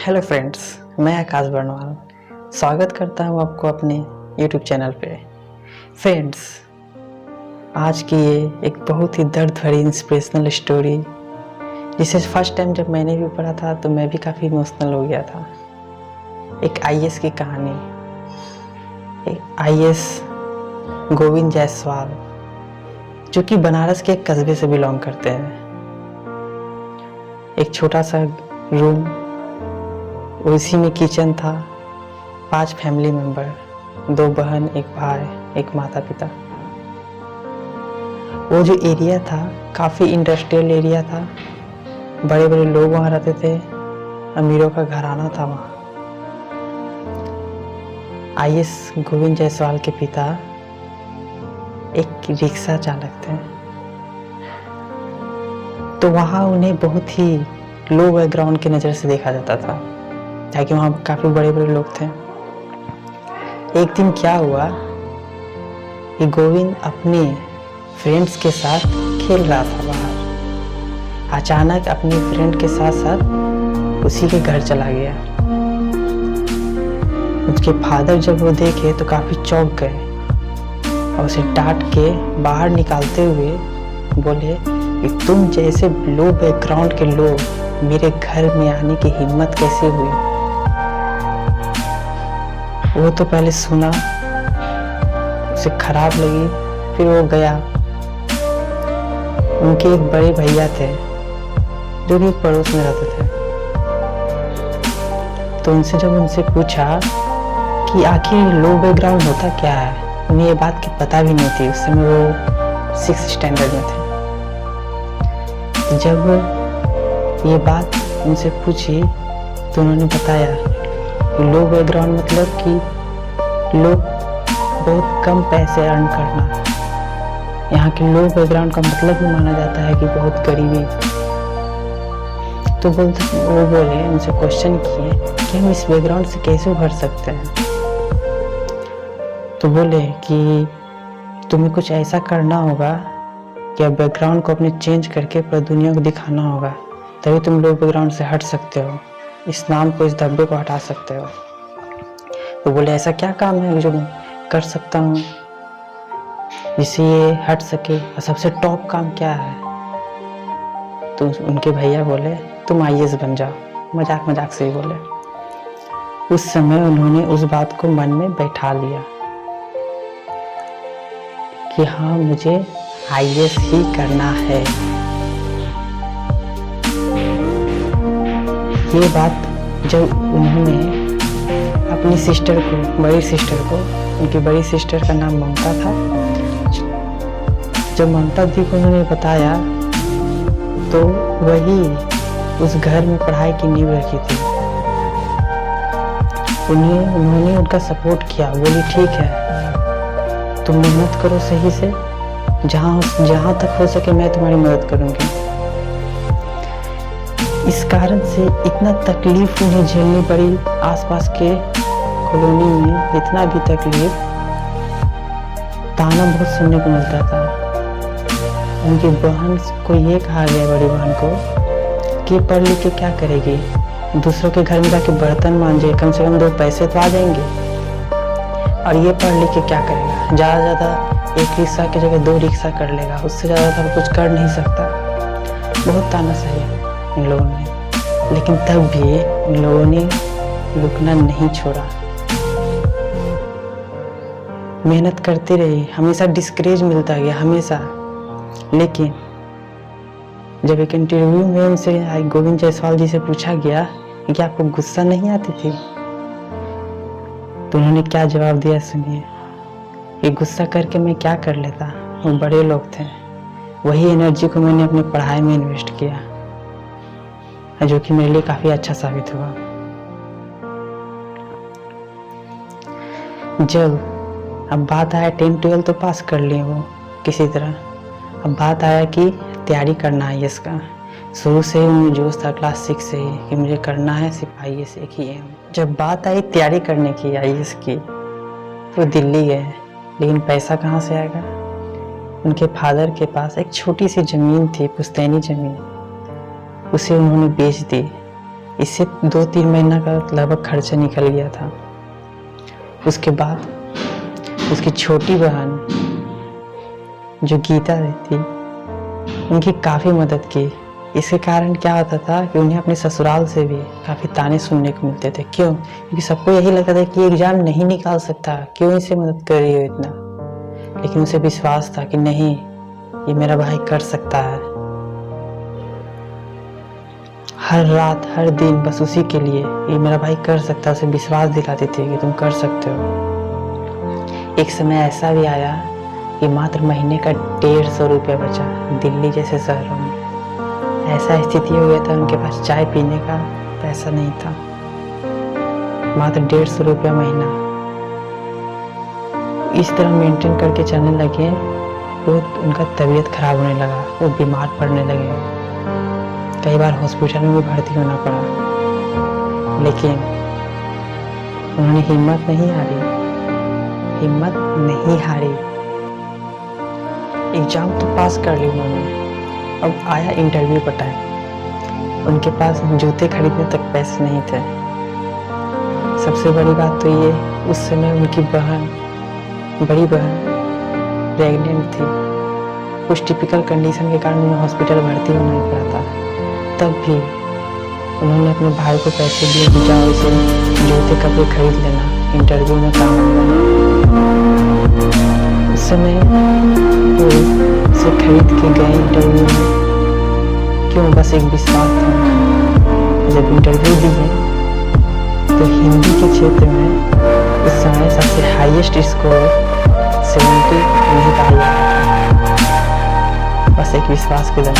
Hello friends, मैं आकाश बर्नवाल स्वागत करता हूँ आपको अपने यूट्यूब चैनल पे। फ्रेंड्स, आज की ये एक बहुत ही दर्द भरी इंस्पिरेशनल स्टोरी जिसे फर्स्ट टाइम जब मैंने भी पढ़ा था तो मैं भी काफ़ी इमोशनल हो गया था। एक आईएएस की कहानी, एक आईएएस गोविंद जायसवाल जो कि बनारस के एक कस्बे से बिलोंग करते हैं। एक छोटा सा रूम, उसी में किचन था, 5 फैमिली मेंबर, 2 बहन, 1 भाई, 1 माता पिता। वो जो एरिया था काफ़ी इंडस्ट्रियल एरिया था, बड़े बड़े लोग वहाँ रहते थे, अमीरों का घराना था वहाँ। आईएएस गोविंद जायसवाल के पिता एक रिक्शा चालक थे, तो वहाँ उन्हें बहुत ही लो बैकग्राउंड की नज़र से देखा जाता था, ताकि वहाँ काफ़ी बड़े बड़े लोग थे। एक दिन क्या हुआ कि गोविंद अपने फ्रेंड्स के साथ खेल रहा था बाहर। अचानक अपने फ्रेंड के साथ साथ उसी के घर चला गया। उसके फादर जब वो देखे तो काफ़ी चौंक गए और उसे डांट के बाहर निकालते हुए बोले कि तुम जैसे लो बैकग्राउंड के लोग मेरे घर में आने की हिम्मत कैसे हुई। वो तो पहले सुना, उसे खराब लगी, फिर वो गया। उनके एक बड़े भैया थे जो भी एक पड़ोस में रहते थे, तो उनसे पूछा कि आखिर लो बैकग्राउंड होता क्या है। उन्हें ये बात की पता भी नहीं थी, उस समय वो 6th स्टैंडर्ड में थे। जब ये बात उनसे पूछी तो उन्होंने बताया लो बैकग्राउंड मतलब कि लोग बहुत कम पैसे अर्न करना। यहाँ के लो बैकग्राउंड का मतलब भी माना जाता है कि बहुत गरीबी। तो वो बोले, उनसे क्वेश्चन किए कि हम इस बैकग्राउंड से कैसे उभर सकते हैं। तो बोले कि तुम्हें कुछ ऐसा करना होगा कि अब बैकग्राउंड को अपने चेंज करके पूरी दुनिया को दिखाना होगा, तभी तुम लो बैकग्राउंड से हट सकते हो, इस नाम को, इस धब्बे को हटा सकते हो। तो बोले ऐसा क्या काम है जो मैं कर सकता हूँ जिससे ये हट सके, और सबसे टॉप काम क्या है। तो उनके भैया बोले तुम आईएएस बन जाओ। मजाक मजाक से ही बोले। उस समय उन्होंने उस बात को मन में बैठा लिया कि हाँ, मुझे आईएएस ही करना है। ये बात जब उन्होंने अपनी सिस्टर को, बड़ी सिस्टर को, उनकी बड़ी सिस्टर का नाम ममता था, जब ममता दी को उन्होंने बताया तो वही उस घर में पढ़ाई की नींव रखी थी। उन्होंने उनका सपोर्ट किया, बोली ठीक है, तुम मेहनत करो सही से, जहाँ तक हो सके मैं तुम्हारी मदद करूँगी। इस कारण से इतना तकलीफ उन्हें झेलनी पड़ी। आसपास के कॉलोनी में इतना भी तकलीफ, ताना बहुत सुनने को मिलता था। उनकी बहन को ये कहा गया, बड़ी बहन को, कि पढ़ लिख के क्या करेगी, दूसरों के घर में जाके बर्तन मांजे, कम से कम 2 पैसे तो आ जाएंगे, और ये पढ़ लिख के क्या करेगा, ज़्यादा से ज़्यादा 1 रिक्शा की जगह 2 रिक्शा कर लेगा, उससे ज़्यादा तो कुछ कर नहीं सकता। बहुत ताना सही इन लोगों ने, लेकिन तब भी इन लोगों ने रुकना नहीं छोड़ा, मेहनत करते रहे। हमेशा डिस्करेज मिलता गया, हमेशा। लेकिन जब एक इंटरव्यू में उनसे गोविंद जायसवाल जी से पूछा गया कि आपको गुस्सा नहीं आती थी, तो उन्होंने क्या जवाब दिया सुनिए। कि गुस्सा करके मैं क्या कर लेता, वो बड़े लोग थे, वही एनर्जी को मैंने अपनी पढ़ाई में इन्वेस्ट किया, जो कि मेरे लिए काफ़ी अच्छा साबित हुआ। जब अब बात आया 10-12 तो पास कर लिए वो किसी तरह, अब बात आया कि तैयारी करना है इसका। शुरू से ही मुझे जोश था, क्लास 6 से ही, कि मुझे करना है सिर्फ आईएएस, एक ही एम। जब बात आई तैयारी करने की आईएएस की, तो दिल्ली गए, लेकिन पैसा कहाँ से आएगा। उनके फादर के पास एक छोटी सी ज़मीन थी, पुश्तैनी ज़मीन, उसे उन्होंने बेच दी इससे 2-3 महीना का लगभग खर्चा निकल गया था। उसके बाद उसकी छोटी बहन जो गीता रहती, उनकी काफ़ी मदद की। इसके कारण क्या होता था कि उन्हें अपने ससुराल से भी काफ़ी ताने सुनने को मिलते थे। क्यों? क्योंकि सबको यही लगता था कि एग्जाम नहीं निकाल सकता, क्यों इसे मदद कर रही हो इतना। लेकिन उसे विश्वास था कि नहीं, ये मेरा भाई कर सकता है। हर रात हर दिन बस उसी के लिए, ये मेरा भाई कर सकता है, उसे विश्वास दिलाते थे कि तुम कर सकते हो। एक समय ऐसा भी आया कि मात्र महीने का 150 रुपया बचा दिल्ली जैसे शहरों में। ऐसा स्थिति हो गया था, उनके पास चाय पीने का पैसा नहीं था। मात्र 150 रुपया महीना। इस तरह मेंटेन करके चलने लगे, वो उनका तबीयत खराब होने लगा, वो बीमार पड़ने लगे। कई बार हॉस्पिटल में भी भर्ती होना पड़ा, लेकिन उन्होंने हिम्मत नहीं हारी। एग्जाम तो पास कर ली उन्होंने। अब आया इंटरव्यू का टाइम। उनके पास जूते खरीदने तक पैसे नहीं थे। सबसे बड़ी बात तो ये, उस समय उनकी बड़ी बहन प्रेग्नेंट थी। कुछ टिपिकल कंडीशन के कारण उन्हें हॉस्पिटल भर्ती होना ही पड़ा था। तब भी उन्होंने अपने भाई को पैसे दिए कि जाओ इसे जूते कपड़े खरीद लेना, इंटरव्यू में काम आएगा। उस समय वो इसे खरीद के गए इंटरव्यू में। क्यों? बस एक विश्वास था। जब इंटरव्यू दिए तो हिंदी के क्षेत्र में उस समय सबसे हाईएस्ट स्कोर 70 नहीं पाया। बस एक विश्वास के दम पर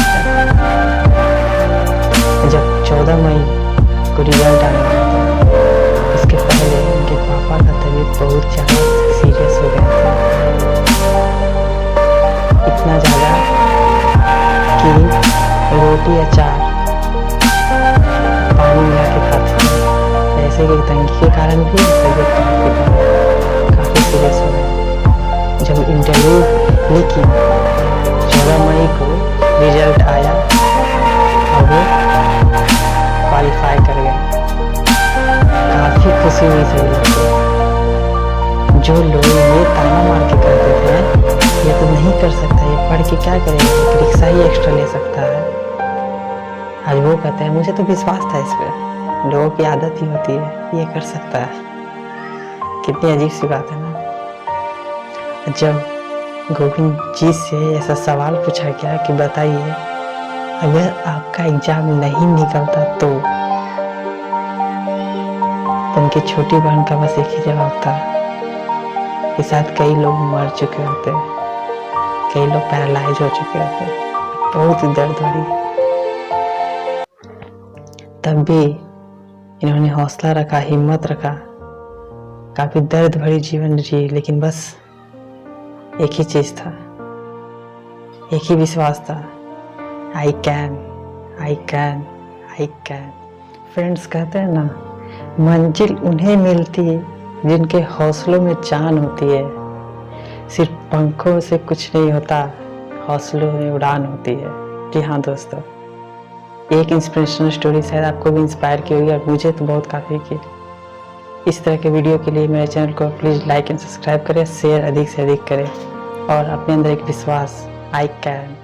जब 14 मई को रिजल्ट आने वाला था, उसके पहले उनके पापा का तबीयत बहुत ज़्यादा सीरियस हो गया था। इतना ज़्यादा कि रोटी अचार पानी मिला के खाते थे। पैसे की तंगी के कारण भी तबीयत काफ़ी सीरियस हो गया। जब इंटरव्यू लेकिन 14 मई को रिजल्ट आया और वो क्वालिफाई कर गए। काफ़ी खुशी हुई सभी लोग को। जो लोग ये ताना मार के कहते थे ये तो नहीं कर सकता, ये पढ़ के क्या करेगा, एक रिक्शा ही एक्स्ट्रा ले सकता है, आज वो कहते हैं मुझे तो विश्वास था इस पर। लोगों की आदत ही होती है, ये कर सकता है। कितनी अजीब सी बात है ना। जब गोविंद जी से ऐसा सवाल पूछा गया कि बताइए अगर आपका एग्जाम नहीं निकलता तो उनकी छोटी बहन का बस एक ही जवाब था कि शायद कई लोग मर चुके होते, कई लोग पैरालाइज हो चुके होते। बहुत ही दर्द भरी। तब भी इन्होंने हौसला रखा, हिम्मत रखा, काफी दर्द भरी जीवन जी, लेकिन बस एक ही चीज था, एक ही विश्वास था, आई कैन। फ्रेंड्स कहते हैं ना, मंजिल उन्हें मिलती है जिनके हौसलों में जान होती है। सिर्फ पंखों से कुछ नहीं होता, हौसलों में उड़ान होती है। जी हाँ दोस्तों, एक इंस्पिरेशनल स्टोरी शायद आपको भी इंस्पायर की होगी और मुझे तो बहुत काफ़ी की। इस तरह के वीडियो के लिए मेरे चैनल को प्लीज़ लाइक एंड सब्सक्राइब करें, शेयर अधिक से अधिक करें और अपने अंदर एक विश्वास, आई कैन।